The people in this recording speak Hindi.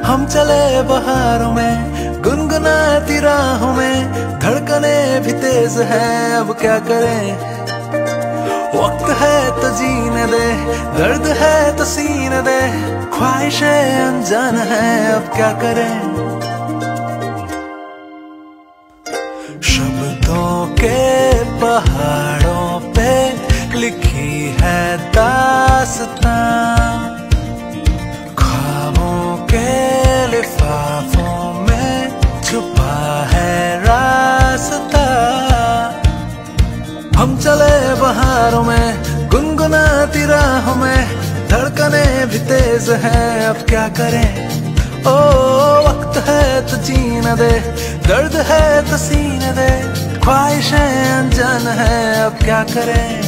हम चले बहारों में गुनगुनाती राहों में, धड़कने भी तेज है अब क्या करें। वक्त है तो जीने दे, दर्द है तो सीने दे, ख्वाहिशें अनजान है अब क्या करें। शब्दों के पहाड़ों पे लिखी है दास्तां, ख्वाबों के लिफाफों में छुपा है रास्ता। हम चले बहारों में गुनगुनाती राहों में, धड़कने भी तेज हैं अब क्या करें। ओ वक्त है तो जीने दे, दर्द है तो सीने दे, ख्वाहिशें अनजान है अब क्या करें।